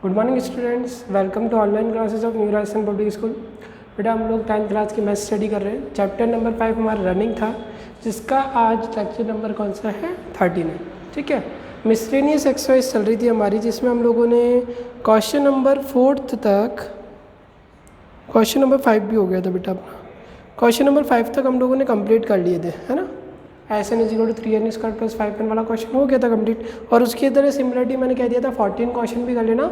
Good morning students, welcome to online classes of new Rajasthan public school. बेटा हम लोग 10th class की math study कर रहे हैं। चैप्टर नंबर 5 हमारा रनिंग था, जिसका आज लेक्चर नंबर कौन सा है, 13 है। ठीक है, मिसलेनियस एक्सरसाइज चल रही थी हमारी, जिसमें हम लोगों ने क्वेश्चन नंबर 4 तक, क्वेश्चन नंबर 5 भी हो गया था बेटा अपना। क्वेश्चन नंबर 5 तक हम लोगों ने कंप्लीट कर लिए थे, है ना। S N is equal to 3n² + 5n वाला क्वेश्चन हो गया था कंप्लीट। और उसकी तरह सिमिलरिटी मैंने कह दिया था 14 क्वेश्चन भी कर लेना,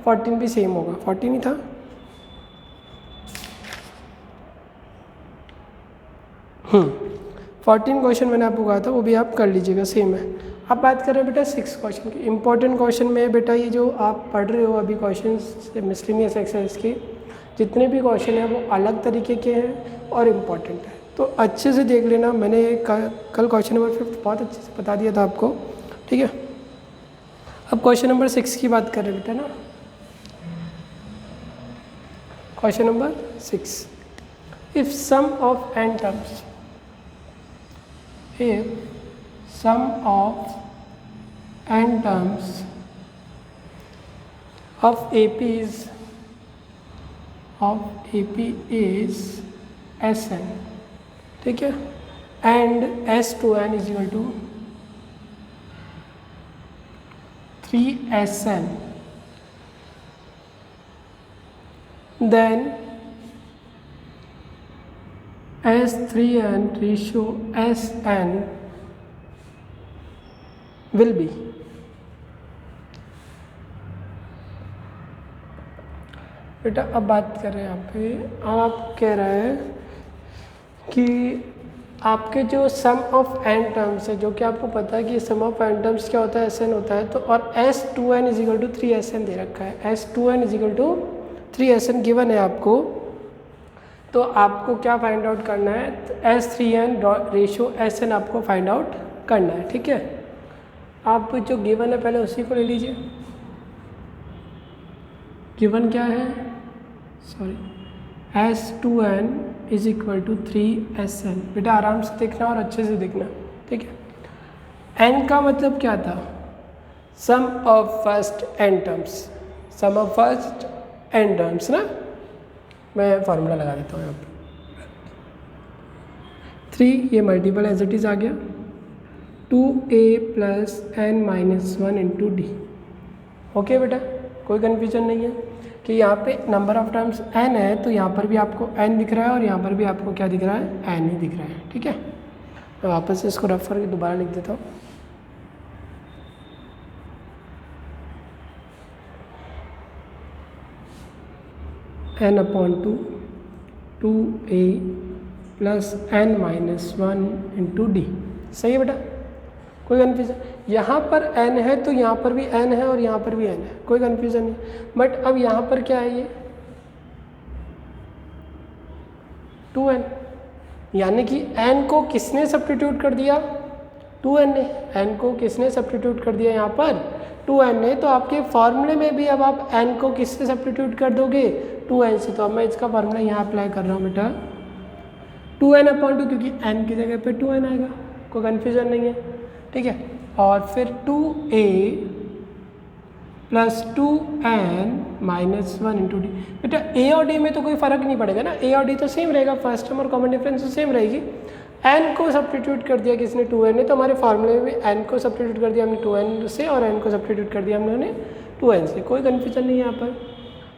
14 भी सेम होगा। 14 ही था। हम्म 14 क्वेश्चन मैंने आपको कहा था, वो भी आप कर लीजिएगा, सेम है। अब बात कर रहे हैं बेटा 6 क्वेश्चन की। इंपॉर्टेंट क्वेश्चन में बेटा ये जो आप पढ़ रहे हो अभी क्वेश्चन मिसलेनियस एक्सरसाइज के, जितने भी क्वेश्चन हैं वो अलग तरीके के हैं और इम्पॉर्टेंट है, तो अच्छे से देख लेना। मैंने कल क्वेश्चन नंबर 5 बहुत अच्छे से बता दिया था आपको, ठीक है। अब क्वेश्चन नंबर 6 की बात कर रहे हैं बेटा ना। Question number 6, if sum of n terms, if sum of n terms of AP is Sn, ठीक है, and S2n is equal to 3Sn, then S3n ratio Sn will be, बेटा अब बात कर रहे हैं यहाँ पे। आप कह रहे हैं कि आपके जो सम ऑफ n टर्म्स है, जो कि आपको पता है कि सम ऑफ n टर्म्स क्या होता है, Sn होता है, तो और S2n is equal to 3Sn दे रखा है। S2n is equal to 3Sn given है आपको, तो आपको क्या फाइंड आउट करना है, S3n रेशियो Sn आपको फाइंड आउट करना है, ठीक है। आप जो गिवन है पहले उसी को ले लीजिए। गिवन क्या है, sorry, S2n is equal to 3Sn। बेटा आराम से देखना और अच्छे से देखना, ठीक है। n का मतलब क्या था, sum of first n terms, sum of first n terms ना। मैं फार्मूला लगा देता हूँ यहाँ पे। 3 ये मल्टीपल एज इट इज़ आ गया, 2a + n - 1 × d। ओके बेटा, कोई कन्फ्यूजन नहीं है कि यहाँ पे नंबर ऑफ टर्म्स n है, तो यहाँ पर भी आपको n दिख रहा है और यहाँ पर भी आपको क्या दिख रहा है, n ही दिख रहा है, ठीक है। मैं वापस से इसको रफ करके दोबारा लिख देता हूँ। n/2 2a + n - 1 × d। सही है बेटा, कोई कन्फ्यूजन। यहाँ पर n है तो यहाँ पर भी n है और यहाँ पर भी n है, कोई कन्फ्यूजन नहीं। बट अब यहाँ पर क्या है, ये 2n, यानी कि n को किसने सब्स्टिट्यूट कर दिया, 2n ने। n को किसने सब्स्टिट्यूट कर दिया यहाँ पर, 2n ने। तो आपके फॉर्मूले में भी अब आप n को किससे सब्स्टिट्यूट कर दोगे, 2n से। तो अब मैं इसका फॉर्मूला यहाँ अप्लाई कर रहा हूँ बेटा, 2n/2, क्योंकि n की जगह पे 2n आएगा, कोई कन्फ्यूजन नहीं है, ठीक है। और फिर 2a + 2n - 1 × d। बेटा a और d में तो कोई फ़र्क नहीं पड़ेगा ना, a और d तो सेम रहेगा, फर्स्ट टर्म और कॉमन डिफरेंस तो सेम रहेगी। n को सब्स्टिट्यूट कर दिया किसने, 2n ने, तो हमारे फार्मूले में n को सब्स्टिट्यूट कर दिया हमने 2n से, और n को सब्स्टिट्यूट कर दिया हमने 2n से, कोई कन्फ्यूजन नहीं है यहाँ पर।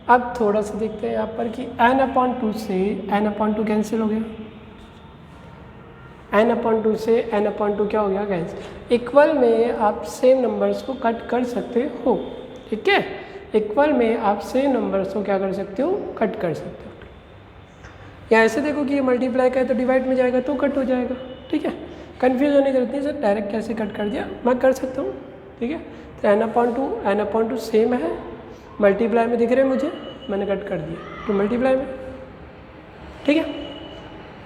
अब थोड़ा सा देखते हैं यहाँ पर कि n/2 से n/2 कैंसिल हो गया, n/2 से n/2 क्या हो गया, कैंसिल। इक्वल में आप सेम नंबर्स को कट कर सकते हो, ठीक है। इक्वल में आप सेम नंबर्स को क्या कर सकते हो, कट कर सकते हो। या ऐसे देखो कि ये मल्टीप्लाई का है तो डिवाइड में जाएगा तो कट हो जाएगा, ठीक है। कन्फ्यूज होने की जरूरत नहीं, सर डायरेक्ट कैसे कट कर दिया, मैं कर सकता हूँ, ठीक है। तो n/2 सेम है, मल्टीप्लाई में दिख रहे हैं मुझे, मैंने कट कर दिया तो मल्टीप्लाई में, ठीक है।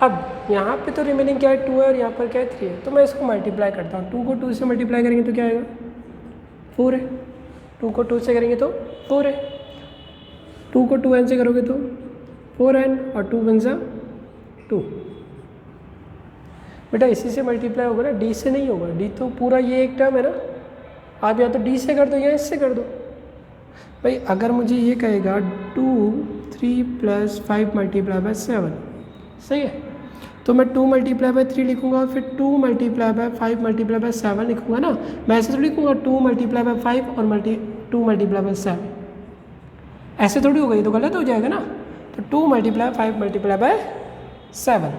अब यहाँ पे तो रिमेनिंग क्या है, 2 है और यहाँ पर क्या है, 3 है, तो मैं इसको मल्टीप्लाई करता हूँ। 2 को 2 से मल्टीप्लाई करेंगे तो क्या आएगा, 4 है। 2 को 2 से करेंगे तो 4 है। 2 को 2n से करोगे तो 4n, और 2 × 1 2। बेटा इसी से मल्टीप्लाई होगा ना, डी से नहीं होगा, डी तो पूरा ये एक टर्म है ना, आप या तो डी से कर दो या इससे कर दो। भाई अगर मुझे ये कहेगा 2 3 + 5 मल्टीप्लाई बाय 7, सही है, तो मैं 2 मल्टीप्लाई बाय 3 लिखूंगा और फिर 2 मल्टीप्लाई बाय 5 मल्टीप्लाई बाय 7 लिखूंगा ना। मैं ऐसे थोड़ी लिखूंगा 2 मल्टीप्लाई बाय 5 और 2 मल्टीप्लाई बाय 7, ऐसे थोड़ी होगा, ये तो गलत हो जाएगा ना। तो 2 मल्टीप्लाई 5 मल्टीप्लाई बाय 7,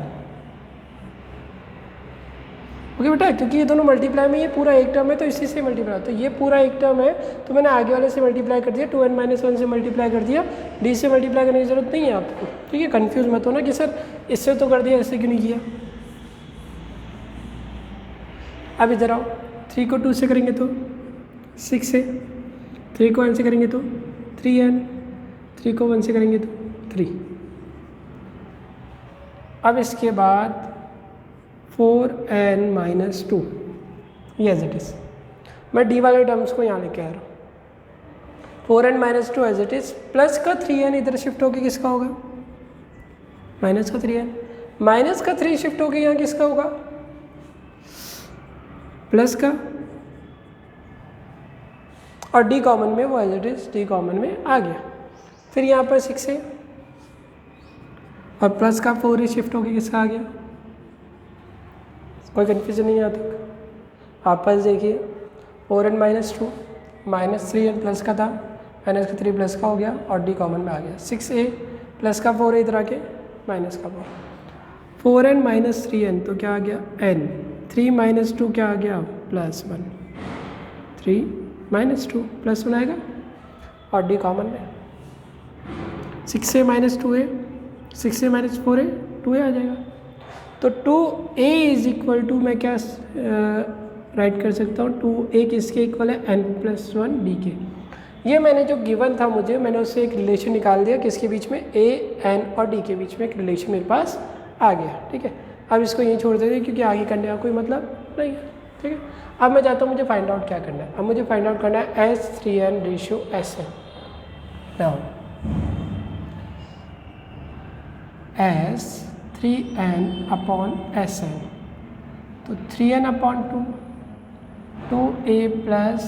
ओके बेटा, क्योंकि ये दोनों मल्टीप्लाई में, ये पूरा एक टर्म है तो इसी से मल्टीप्लाई, तो ये पूरा एक टर्म है तो मैंने आगे वाले से मल्टीप्लाई कर दिया, 2n - 1 से मल्टीप्लाई कर दिया, d से मल्टीप्लाई करने की जरूरत नहीं है आपको, ठीक है। कंफ्यूज मत होना कि सर इससे तो कर दिया, इससे क्यों नहीं किया। अब इधर आओ, 3 को 2 से करेंगे तो 6 से, 3 को n से करेंगे तो 3n, 3 को 1 से करेंगे तो 3। अब इसके बाद 4n - 2, एज इट इज़, मैं डी वाले टर्म्स को यहाँ लेके आ रहा हूँ। 4n - 2 as it is, plus का 3n इधर शिफ्ट होके किसका होगा, माइनस का 3n, माइनस का 3 शिफ्ट होके यहाँ किसका होगा, प्लस का, और डी कॉमन में वो as it is D common में आ गया। फिर यहाँ पर 6 है और प्लस का 4 ही शिफ्ट होके किसका आ गया, कोई कन्फ्यूजन नहीं आता। वापस देखिए, 4n - 2 -3n प्लस का था, माइनस का 3 प्लस का हो गया और डी कॉमन में आ गया। 6a प्लस का 4 इधर आके माइनस का 4n - 3n तो क्या आ गया n, 3 - 2 क्या आ गया +1, 3 - 2 +1 आएगा और डी कॉमन में। 6a - 2a, 6a - 4a 2a आ जाएगा। तो 2a = मैं क्या राइट कर सकता हूँ, 2a किसके इक्वल है, n+1 d के। ये मैंने जो गिवन था मुझे, मैंने उससे एक रिलेशन निकाल दिया किसके बीच में, a, n और d के बीच में एक रिलेशन मेरे पास आ गया, ठीक है। अब इसको यहीं छोड़ देते क्योंकि आगे करने का कोई मतलब नहीं है, ठीक है। अब मैं चाहता हूँ मुझे फाइंड आउट क्या करना है, अब मुझे फाइंड आउट करना है S3n ratio Sn। Now S3n/Sn, तो 3n/2, 2a प्लस,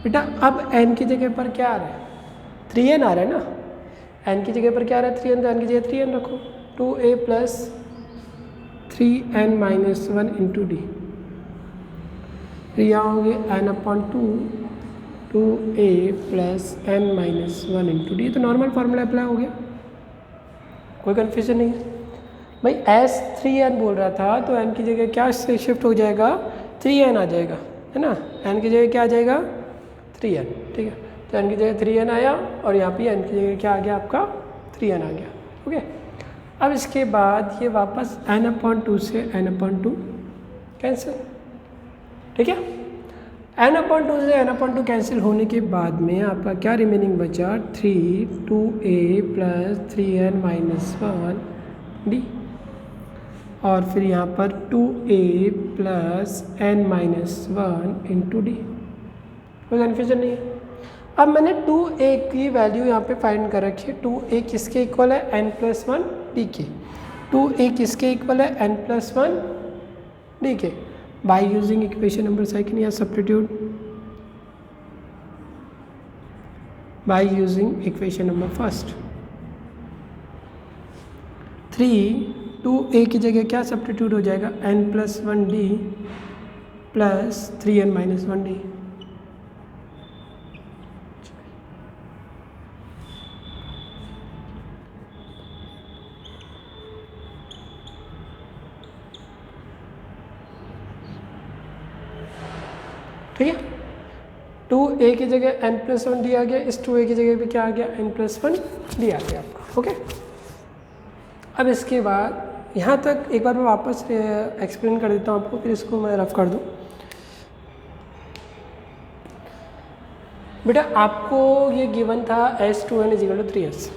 बेटा अब n की जगह पर क्या आ रहा है, 3n आ रहा है ना, n की जगह पर क्या आ रहा है 3n, तो n की जगह 3n रखो, 2a plus 3n - 1 into D, फिर यहाँ होंगे n/2 2a plus n - 1 into D, तो नॉर्मल फार्मूला अप्लाई हो गया, कोई कन्फ्यूजन नहीं है भाई। S3n बोल रहा था तो n की जगह क्या से शिफ्ट हो जाएगा, 3n आ जाएगा, है ना, n की जगह क्या आ जाएगा 3n, ठीक है। तो n की जगह 3n आया और यहाँ पे n की जगह क्या आ गया आपका 3n आ गया, ओके। अब इसके बाद ये वापस n/2 से n/2 कैंसिल, ठीक है। n/2 से n/2 कैंसिल होने के बाद में आपका क्या रिमेनिंग बचा, 3 2a प्लस 3n - 1 d, और फिर यहाँ पर 2a plus n - 1 into D, कोई कन्फ्यूजन नहीं है। अब मैंने 2a की वैल्यू यहाँ पे फाइंड कर रखी है, 2a किसके इक्वल है, n+1 d के, 2a किसके इक्वल है, n+1 d के। By using equation number second या substitute, by using equation number first, 3 2a की जगह क्या सब्स्टिट्यूट हो जाएगा, n+1 d plus 3n - 1 d, ठीक है। 2a की जगह n+1 d आ गया, इस 2a की जगह भी क्या आ गया, n+1 d आ गया आपका, ओके। अब इसके बाद यहाँ तक एक बार मैं वापस एक्सप्लेन कर देता हूँ आपको, फिर इसको मैं रफ कर दूँ। बेटा आपको ये गिवन था S2n = 3s,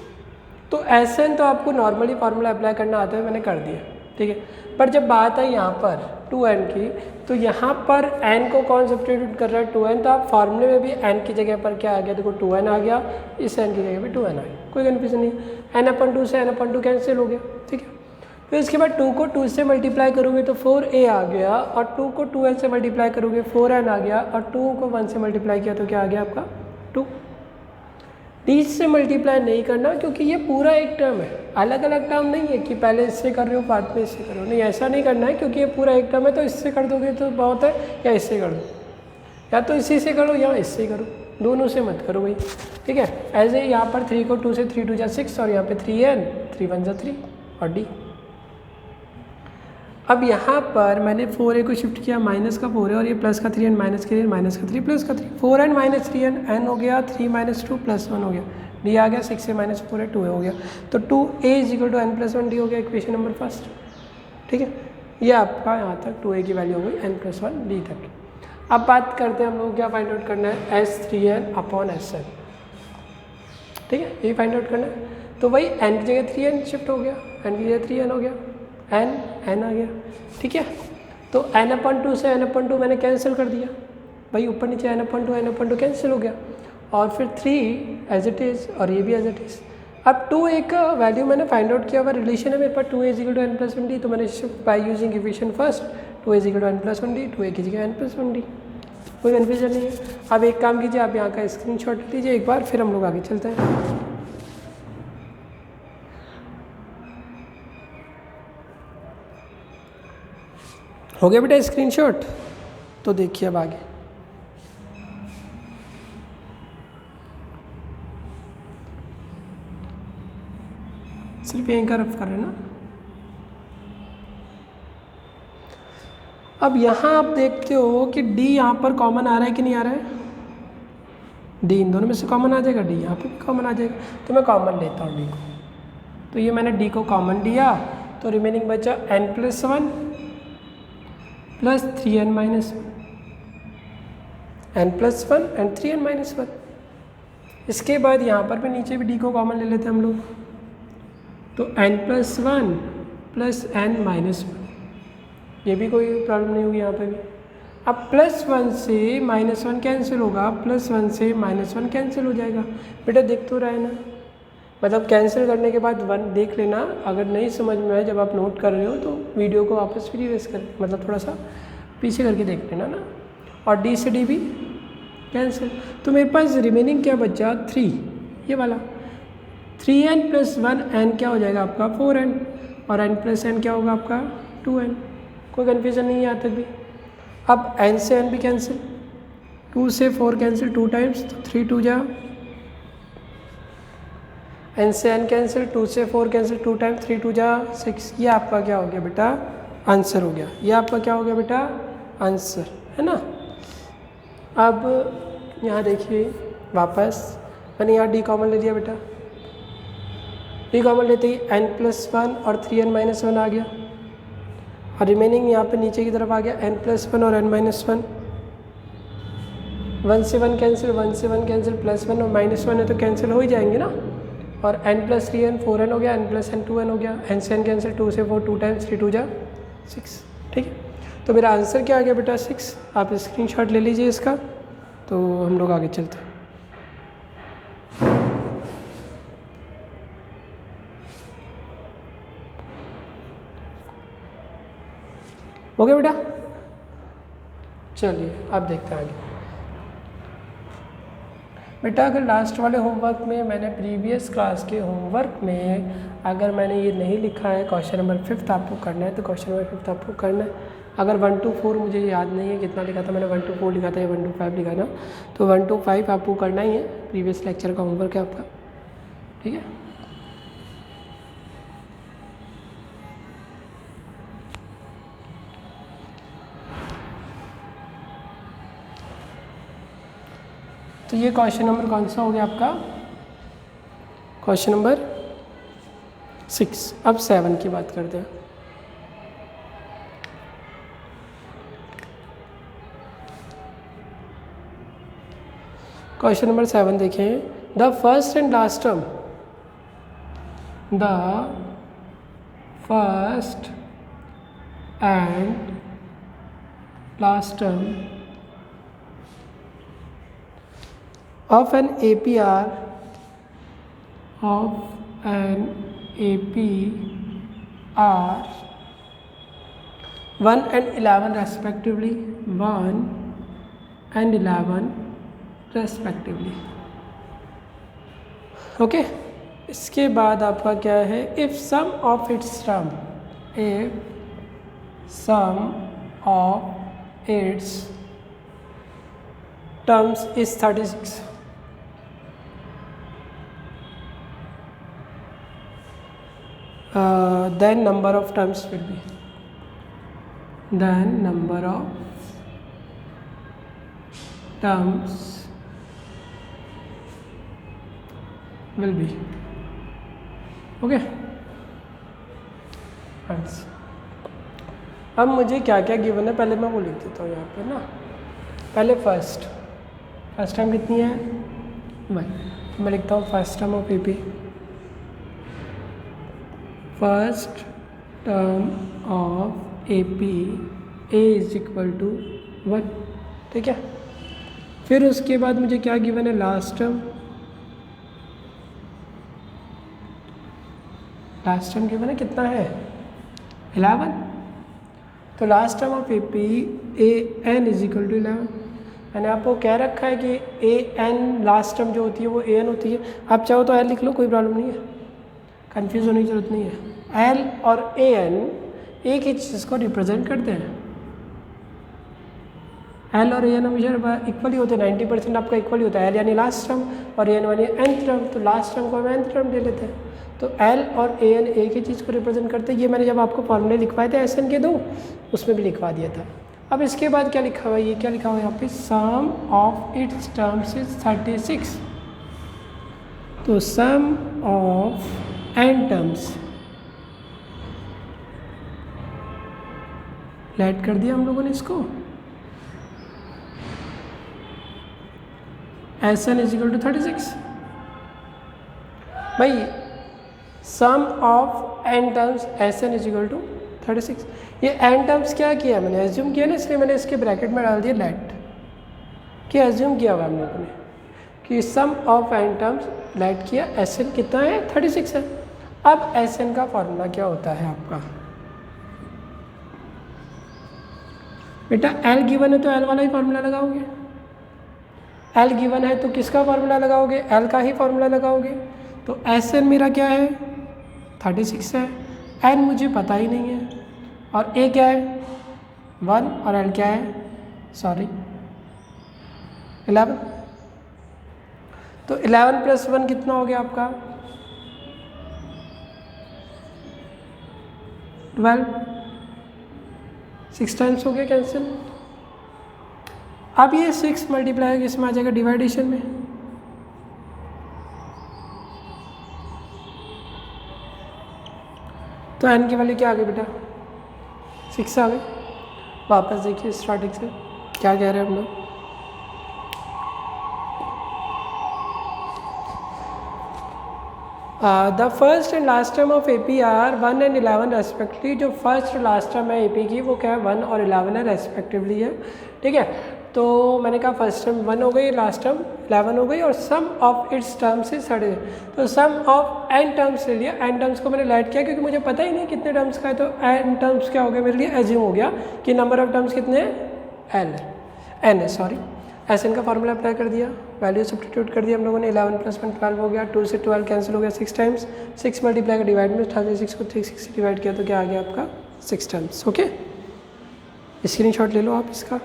तो Sn तो आपको नॉर्मली फार्मूला अप्लाई करना आता है, मैंने कर दिया, ठीक है। पर जब बात है यहाँ पर 2n की, तो यहाँ पर n को कौन सब्स्टिट्यूट कर रहा है, 2n, तो आप फार्मूले में भी n की जगह पर क्या आ गया, देखो 2n आ गया, इस n की जगह पे 2n आ गया, कोई कन्फ्यूजन नहीं। n/2 से n/2 कैंसिल हो गया, ठीक है। फिर इसके बाद 2 को 2 से मल्टीप्लाई करोगे तो 4a आ गया, और 2 को 2n से मल्टीप्लाई करोगे 4n आ गया, और 2 को 1 से मल्टीप्लाई किया तो क्या आ गया आपका 2। डी से मल्टीप्लाई नहीं करना, क्योंकि ये पूरा एक टर्म है, अलग अलग टर्म नहीं है कि पहले इससे कर रहे हो बाद में इससे करो, नहीं ऐसा नहीं करना है, क्योंकि ये पूरा एक टर्म है। तो इससे कर दोगे तो बहुत है, या इससे कर दो, या तो इसी से करो या इससे करो, दोनों से मत करो भाई, ठीक है। ऐसे यहाँ पर 3 को 2 से 3 2 जा 6 और यहाँ पे 3n 3 1 जा 3 और डी। अब यहाँ पर मैंने 4a को शिफ्ट किया, माइनस का 4 है और ये प्लस का 3n, माइनस के लिए माइनस का 3 प्लस का 3, 4n माइनस 3n, n हो गया 3 माइनस 2 प्लस 1 हो गया, डी आ गया 6 से माइनस 4 है 2 हो गया। तो 2a is equal to n plus 1 D हो गया इक्वेशन नंबर फर्स्ट, ठीक है। ये आपका यहाँ तक 2a की वैल्यू हो गई n प्लस 1 डी तक। अब बात करते हैं हम लोग क्या फाइंड आउट करना है, S3n अपॉन Sn, ठीक है, ये फाइंड आउट करना है। तो वही n की जगह 3n शिफ्ट हो गया, n की जगह 3n हो गया, n आ गया, ठीक है। तो n/2 से n/2 मैंने कैंसिल कर दिया, भाई ऊपर नीचे n/2 कैंसिल हो गया, और फिर 3 एज इट इज़ और ये भी एज इट इज़। अब 2a का वैल्यू मैंने फाइंड आउट किया हुआ रिलेशन है मेरे पास, 2a is equal to n plus 1 D, तो मैंने shift by using equation first, 2a is equal to n plus 1 D, 2a की जगह n प्लस 1 डी, कोई कन्फ्यूजन नहीं है। अब एक काम कीजिए, आप यहाँ का स्क्रीनशॉट लीजिए एक बार, फिर हम लोग आगे चलते हैं। हो गया बेटा स्क्रीनशॉट, तो देखिए अब आगे। सिर्फ यहीं का रफ कर रहे हैं ना। अब यहाँ आप देखते हो कि d यहाँ पर कॉमन आ रहा है कि नहीं आ रहा है, d इन दोनों में से कॉमन आ जाएगा, d यहाँ पर भी कॉमन आ जाएगा, तो मैं कॉमन लेता हूँ d को। तो ये मैंने d को कॉमन लिया, तो रिमेनिंग बचा n plus 1 plus 3n minus 1, n plus 1 and 3n minus 1। इसके बाद यहाँ पर भी नीचे भी d को कॉमन ले लेते हैं हम लोग, तो n plus 1 plus n minus 1, ये भी कोई प्रॉब्लम नहीं होगी यहाँ पे भी। अब प्लस 1 से माइनस 1 कैंसिल होगा, प्लस 1 से माइनस 1 कैंसिल हो जाएगा, बेटा देख तो रहा है ना, मतलब कैंसिल करने के बाद 1 देख लेना, अगर नहीं समझ में आए जब आप नोट कर रहे हो तो वीडियो को वापस भी रिवर्स कर, मतलब थोड़ा सा पीछे करके देख लेना ना। और d से d भी कैंसिल, तो मेरे पास रिमेनिंग क्या बचा 3, ये वाला 3n प्लस 1 n क्या हो जाएगा आपका 4n, और n प्लस n क्या होगा आपका 2n, कोई कन्फ्यूज़न नहीं है यहाँ तक भी। अब n से n भी कैंसिल, 2 से 4 कैंसिल 2 टाइम्स, तो 3 2 जा, n से n कैंसिल, 2 से 4 कैंसिल 2 टाइम्स, 3 2 जा 6, ये आपका क्या हो गया बेटा आंसर हो गया, ये आपका क्या हो गया बेटा आंसर, है ना। अब यहाँ देखिए वापस मैंने यहाँ d कॉमन ले लिया बेटा, d कॉमन लेते ही n प्लस 1 और 3n माइनस 1 आ गया, और रिमेनिंग यहाँ पे नीचे की तरफ आ गया n प्लस 1 और n माइनस 1, 1 से 1 कैंसिल, 1 से 1 कैंसिल, प्लस 1 और माइनस 1 है तो कैंसिल हो ही जाएंगे ना, और n प्लस 3n 4n हो गया, n प्लस n 2n हो गया, n से n कैंसिल, 2 से 4 2 टाइम्स, 3 2 जा 6, ठीक है। तो मेरा आंसर क्या आ गया बेटा 6, आप स्क्रीनशॉट ले लीजिए इसका, तो हम लोग आगे चलते हैं। हो गया बेटा, चलिए अब देखते हैं आगे। बेटा अगर लास्ट वाले होमवर्क में मैंने प्रीवियस क्लास के होमवर्क में अगर मैंने ये नहीं लिखा है क्वेश्चन नंबर 5 आपको करना है, तो क्वेश्चन नंबर 5 आपको करना है। अगर 1 to 4 मुझे याद नहीं है कितना लिखा था मैंने, 1 to 4 लिखा था या 1 to 5 लिखा था, तो 1 to 5 आपको करना ही है, प्रीवियस लेक्चर का होमवर्क है आपका, ठीक है। तो ये क्वेश्चन नंबर कौन सा हो गया आपका, क्वेश्चन नंबर 6। अब 7 की बात करते हैं। क्वेश्चन नंबर 7 देखें, the first and last term, the first and last term of an APR of an APR 1 and 11 respectively, 1 and 11 respectively, okay, इसके बाद आपका क्या है, if sum of its term, if sum of its terms is 36, then number of terms will be, then number of terms will be, okay friends. अब मुझे क्या क्या given है पहले मैं वो लिख देता हूँ यहाँ पे ना। पहले फर्स्ट टर्म कितनी है 1, मैं लिखता हूँ first term of AP, first term of AP A is equal to 1, ठीक है। फिर उसके बाद मुझे क्या गिवन है, लास्ट टर्म गिवन है कितना है 11, तो last term of AP AN is equal to 11। मैंने आपको कह रखा है कि AN लास्ट टर्म जो होती है वो AN होती है, आप चाहो तो L लिख लो, कोई प्रॉब्लम नहीं है, कंफ्यूज होने की जरूरत नहीं है। L और AN एक ही चीज़ को रिप्रेजेंट करते हैं, L और AN हमेशा इक्वल ही होते हैं, 90% आपका इक्वल ही होता है। L यानी लास्ट टर्म और AN यानी nth टर्म, तो लास्ट टर्म को हम nth टर्म ले लेते हैं, तो L और AN एक ही चीज़ को रिप्रेजेंट करते हैं। ये मैंने जब आपको फॉर्मूले लिखवाए थे SN के 2, उसमें भी लिखवा दिया था। अब इसके बाद क्या लिखा हुआ है, ये क्या लिखा हुआ है यहाँ पे, सम ऑफ इट्स टर्म्स इज 36, तो सम ऑफ n टर्म्स लेट कर दिया हम लोगों ने इसको, SN इज इक्वल टू 36। भाई sum of n terms SN is equal to 36, ये n टर्म्स क्या किया मैंने, एज्यूम किया ना, इसलिए मैंने इसके ब्रैकेट में डाल दिया लेट, क्या एज्यूम किया हुआ हम लोगों ने कि सम ऑफ n टर्म्स लेट किया, SN कितना है 36 है। अब SN का फॉर्मूला क्या होता है आपका बेटा, L गिवन है तो L वाला ही फॉर्मूला लगाओगे, L गिवन है तो किसका फॉर्मूला लगाओगे, L का ही फॉर्मूला लगाओगे। तो SN मेरा क्या है 36 है, N मुझे पता ही नहीं है, और A क्या है 1 और L क्या है 11, तो 11 + 1 कितना हो गया आपका 12, 6 टाइम्स हो गया कैंसिल। अब ये 6 मल्टीप्लाई इसमें आ जाएगा डिवाइडेशन में, तो n की वैल्यू क्या आ गई बेटा 6 आ गई। वापस देखिए स्टार्टिंग से क्या कह रहे हैं हम लोग, the first and last term of AP are 1 and 11 respectively. जो फर्स्ट और लास्ट टर्म है AP की वो क्या है 1 और 11 है रेस्पेक्टिवली है, ठीक है। तो मैंने कहा फर्स्ट टर्म 1 हो गई, लास्ट टर्म 11 हो गई, और सम ऑफ इट्स टर्म्स इज 30, तो सम ऑफ n टर्म्स ले लिया। n टर्म्स को मैंने लेट किया क्योंकि मुझे पता ही नहीं कितने टर्म्स का है, तो n टर्म्स क्या हो गया मेरे लिए एज्यूम हो गया कि नंबर ऑफ टर्म्स कितने हैं n है सॉरी। SN का फॉर्मूला अप्लाई कर दिया, वैल्यू सब्स्टिट्यूट कर दिया हम लोगों ने, 11 + 1 12 हो गया, 2 से 12 कैंसिल हो गया 6 टाइम्स, 6 मल्टीप्लाई का डिवाइड में 36 को 36 से डिवाइड किया तो क्या आ गया आपका 6 टाइम्स। ओके, स्क्रीनशॉट ले लो आप इसका।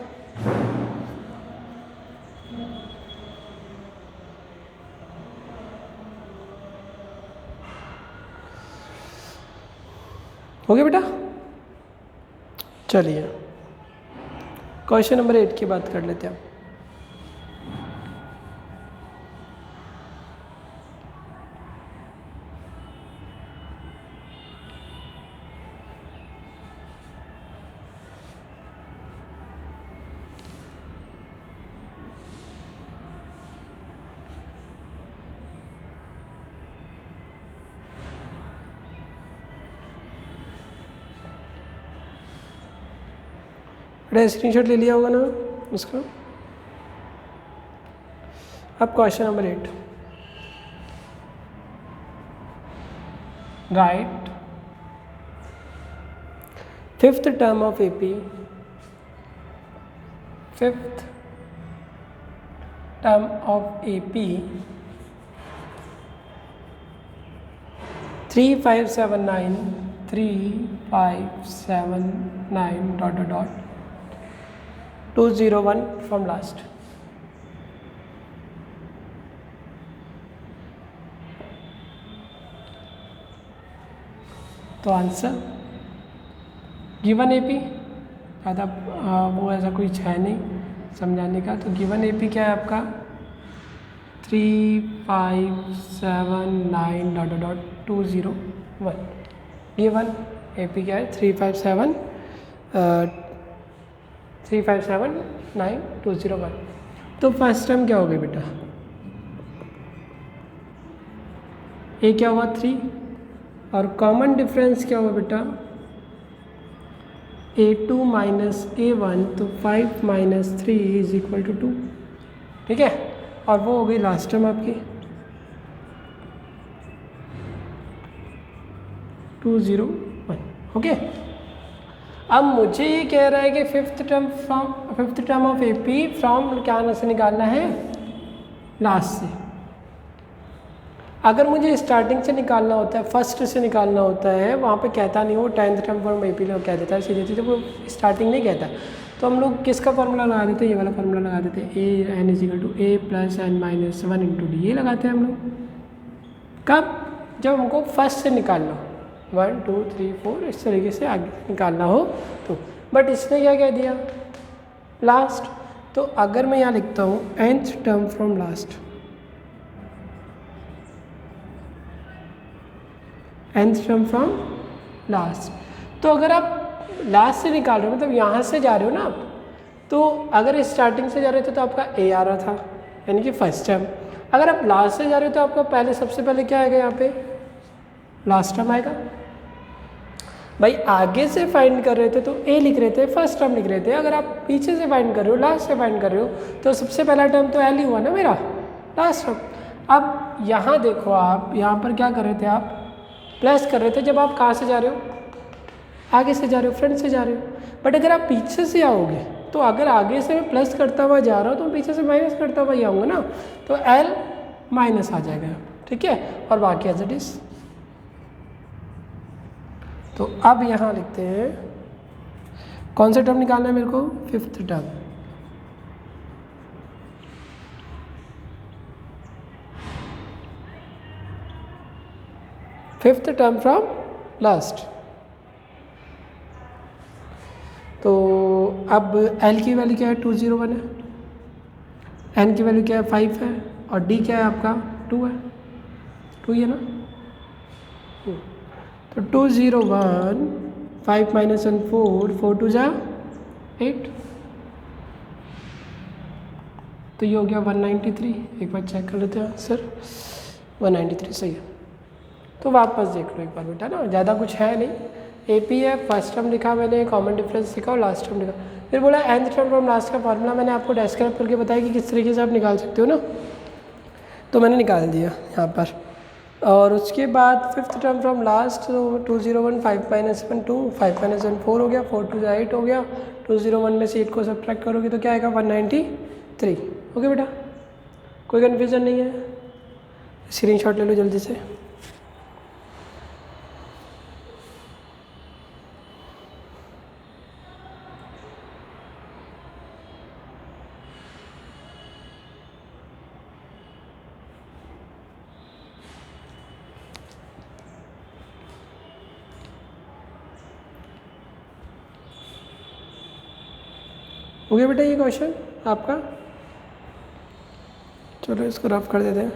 हो गया बेटा, चलिए क्वेश्चन नंबर 8 की बात कर लेते हैं। स्क्रीनशॉट ले लिया होगा ना उसका। अब question number 8, right fifth term of AP, fifth term of AP 3579 3579 ... 201 from last. तो आंसर गिवन एपी ज़्यादा वो ऐसा कुछ है नहीं समझाने का। तो गिवन एपी क्या है आपका 3579 ... 201। गिवन एपी क्या है 3579 201। तो फर्स्ट टर्म क्या हो गई बेटा, ए क्या हुआ 3 और कॉमन डिफरेंस क्या हुआ बेटा A2 माइनस A1, तो 5 माइनस 3 इज इक्वल टू 2। ठीक है, और वो हो गई लास्ट टर्म आपकी 201। ओके, अब मुझे ये कह रहा है कि fifth term of AP from क्या से निकालना है, लास्ट से। अगर मुझे स्टार्टिंग से निकालना होता है, फर्स्ट से निकालना होता है, वहाँ पे कहता नहीं वो 10th टर्म फ्रॉम एपी लोग कह देता है सीधे सीधे, वो स्टार्टिंग नहीं कहता। तो हम लोग किसका फार्मूला लगा देते हैं, ये वाला फार्मूला लगा देते हैं, A N is equal to A plus N minus 1 into D. ये लगाते हैं हम लोग कब, जब हमको फर्स्ट से निकालना हो, 1 2 3 4 इस तरीके से आगे निकालना हो तो। बट इसने क्या कह दिया लास्ट, तो अगर मैं यहाँ लिखता हूँ nth term from last, nth term from last, तो अगर आप लास्ट से निकाल रहे हो मतलब यहाँ से जा रहे हो ना आप, तो अगर स्टार्टिंग से जा रहे थे तो आपका ए आ रहा था यानी कि फर्स्ट टर्म। अगर आप लास्ट से जा रहे हो तो आपका पहले सबसे पहले क्या आएगा, यहाँ पे लास्ट टर्म आएगा। भाई आगे से फाइंड कर रहे थे तो ए लिख रहे थे, फर्स्ट टर्म लिख रहे थे। अगर आप पीछे से फाइंड कर रहे हो, लास्ट से फाइंड कर रहे हो, तो सबसे पहला टर्म तो एल ही हुआ ना मेरा, लास्ट टर्म। अब यहाँ देखो, आप यहाँ पर क्या कर रहे थे, आप प्लस कर रहे थे जब आप कहाँ से जा रहे हो, आगे से जा रहे हो, फ्रंट से जा रहे हो। बट अगर आप पीछे से आओगे तो अगर आगे से मैं प्लस करता हुआ जा रहा हूँ तो पीछे से माइनस करता हुआ ही आऊँगा ना, तो एल माइनस आ जाएगा। ठीक है, और बाकी एज इट इज। तो अब यहाँ लिखते हैं कौन सा टर्म निकालना है मेरे को, fifth term. Fifth term from last. तो अब L की वैल्यू क्या है, 201 है, N की वैल्यू क्या है, 5 है, और D क्या है आपका 2 है, 2 ही है ना। तो 201, 5 माइनस 1 4, 4 2 जा 8, तो ये हो गया 193। एक बार चेक कर लेते हैं आंसर, 193 सही है। तो वापस देख लो एक बार बेटा ना, ज़्यादा कुछ है नहीं, एपी है, फर्स्ट टर्म लिखा मैंने, कॉमन डिफरेंस लिखा और लास्ट टर्म लिखा। फिर बोला nth टर्म फ्रॉम लास्ट का फार्मूला मैंने आपको डिस्क्राइब करके बताया कि किस तरीके से आप निकाल सकते हो ना, तो मैंने निकाल दिया यहाँ पर। और उसके बाद fifth term from last, 201, 5 minus 1 2, 5 minus 1 4 हो गया, 4 2 8 हो गया, 201 में से 8 को सब्ट्रैक्ट करोगे तो क्या आएगा 193। ओके बेटा, कोई कन्फ्यूज़न नहीं है, स्क्रीनशॉट ले लो जल्दी से। हो गया बेटा ये क्वेश्चन आपका, चलो इसको रफ कर देते हैं।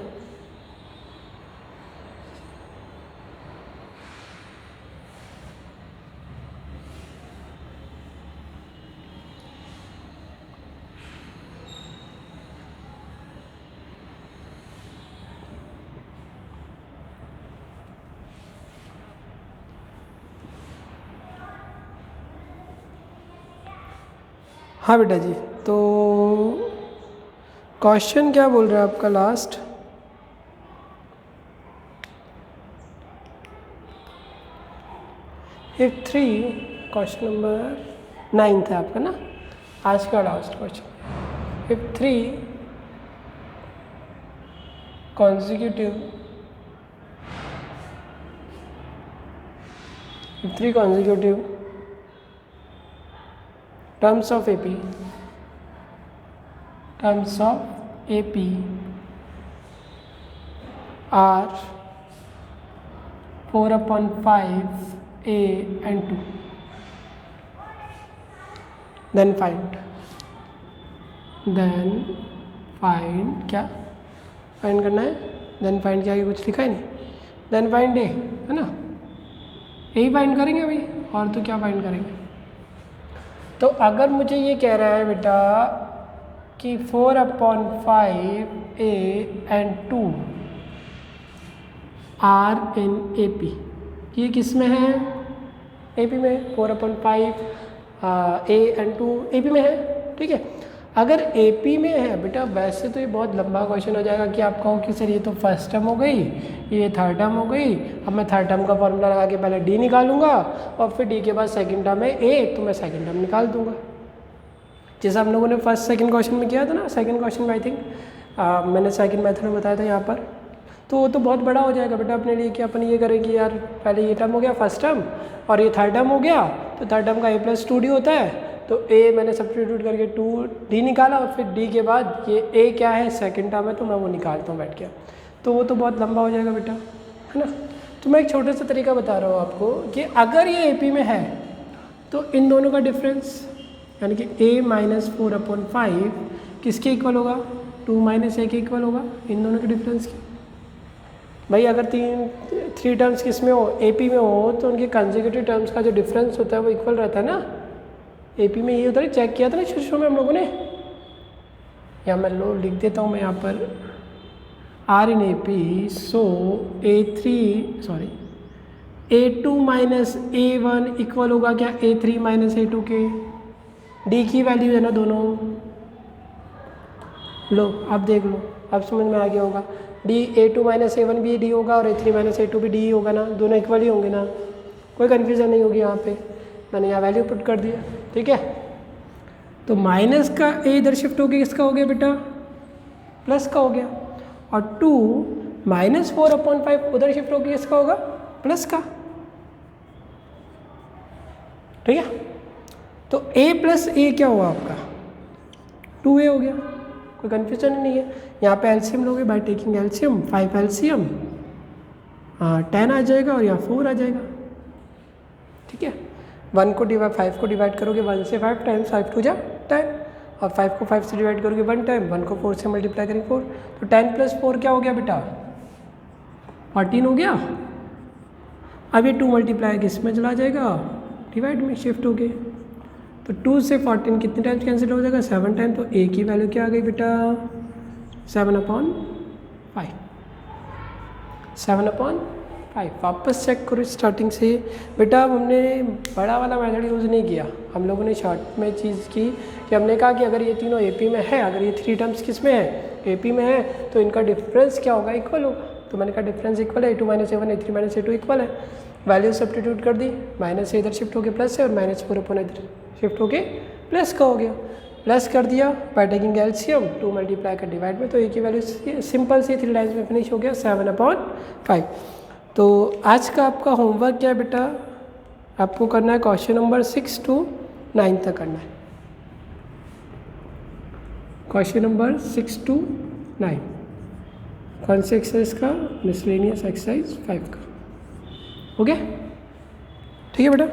हाँ बेटा जी, तो क्वेश्चन क्या बोल रहा है आपका लास्ट, इफ 3, क्वेश्चन नंबर 9 है आपका ना, आज का last question. If 3 consecutive if 3 consecutive terms of AP are 4/5 A and 2, then find क्या फाइंड करना है? देन फाइंड क्या, कुछ लिखा ही नहीं, देन फाइंड ए, है ना, यही फाइंड करेंगे अभी, और तो क्या फाइंड करेंगे? तो अगर मुझे ये कह रहा है बेटा कि 4/5 A and 2 are in AP, ये किस में है? AP में। 4/5 A and 2 AP में है, ठीक है। अगर AP में है बेटा, वैसे तो ये बहुत लंबा क्वेश्चन हो जाएगा कि आप कहो कि सर ये तो फर्स्ट टर्म हो गई, ये थर्ड टर्म हो गई, अब मैं थर्ड टर्म का फॉर्मूला लगा के पहले D निकालूंगा और फिर D के बाद सेकंड टर्म है A, तो मैं सेकंड टर्म निकाल दूंगा, जैसे हम लोगों ने फर्स्ट सेकंड क्वेश्चन में किया था ना। सेकंड क्वेश्चन में आई थिंक मैंने सेकंड मेथड में बताया था यहाँ पर। तो वो तो बहुत बड़ा हो जाएगा बेटा अपने लिए कि अपन ये करें कि यार पहले ये टर्म हो गया फर्स्ट टर्म और ये थर्ड टर्म हो गया, तो थर्ड टर्म का A+2D होता है, तो A मैंने सब्स्टिट्यूट करके 2D निकाला और फिर D के बाद ये A क्या है, सेकंड टर्म है, तो मैं वो निकालता हूँ बैठ के। तो वो तो बहुत लंबा हो जाएगा बेटा, है ना। तो मैं एक छोटा सा तरीका बता रहा हूँ आपको कि अगर ये AP में है तो इन दोनों का डिफरेंस यानी कि A - 4/5 किसके इक्वल होगा? 2 - A के इक्वल होगा, इन दोनों के डिफरेंस की। भाई अगर 3 टर्म्स किस में हो, AP में हो, तो उनके कंसेक्यूटिव टर्म्स का जो डिफरेंस होता है वो इक्वल रहता है ना। AP में ये होता है, चेक किया था ना शुरू में हम लोगों ने। या मैं लो लिख देता हूँ मैं यहाँ पर R in AP, so A2 - A1 equal होगा क्या A3 - A2 के? D की वैल्यू है ना दोनों, लो अब देख लो, अब समझ में आ गया होगा। A2 - A1 भी D होगा और A3 - A2 भी D ही होगा ना, दोनों इक्वल ही होंगे ना, कोई कन्फ्यूज़न नहीं होगी यहाँ पे। मैंने यहाँ वैल्यू पुट कर दिया, ठीक है। तो माइनस का A इधर शिफ्ट हो गया, किसका हो गया बेटा? प्लस का हो गया, और 2 - 4/5 उधर शिफ्ट हो गया, किसका होगा? प्लस का, ठीक है। तो A + A क्या हुआ आपका? 2A हो गया, कोई कन्फ्यूजन नहीं है। यहाँ पे एलसीएम लोगे बाय टेकिंग एलसीएम, 5 एलसीएम 10 आ जाएगा और यहाँ 4 आ जाएगा, ठीक है। 5 को डिवाइड करोगे 1 से 5 टाइम्स, 5 2 जा 10, और 5 को 5 से डिवाइड करोगे 1 टाइम, 1 को 4 से मल्टीप्लाई करेंगे 4, तो 10 + 4 क्या हो गया बेटा? 14 हो गया। अब ये 2 मल्टीप्लाई किस में चला जाएगा? डिवाइड में शिफ्ट हो गए, तो 2 से 14 कितने टाइम्स कैंसिल हो जाएगा? 7 टाइम। तो A की वैल्यू क्या आ गई बेटा? 7/5। 7/5 वापस चेक करो स्टार्टिंग से बेटा। अब हमने बड़ा वाला मेथड यूज़ नहीं किया, हम लोगों ने शॉर्ट में चीज़ की कि हमने कहा कि अगर ये तीनों AP में है, अगर ये 3 टर्म्स किस में है? AP में है, तो इनका डिफरेंस क्या होगा? इक्वल होगा। तो मैंने कहा डिफरेंस इक्वल है, A2 - A1 A3 - A2 equal है। वैल्यू सब्स्टिट्यूट कर दी, माइनस से इधर शिफ्ट हो गया प्लस है, और -4/, इधर शिफ्ट हो के प्लस का हो गया, प्लस कर दिया बाय टेकिंग एलसीएम, 2 मल्टीप्लाई कर डिवाइड में, तो A की वैल्यू सिंपल सी 3 लाइन्स में फिनिश हो गया 7/5। तो आज का आपका होमवर्क क्या है बेटा? आपको करना है क्वेश्चन नंबर 6 to 9 तक करना है, क्वेश्चन नंबर 6 to 9। कौन से एक्सरसाइज का? मिसलेनियस एक्सरसाइज 5 का। ओके, ठीक है बेटा।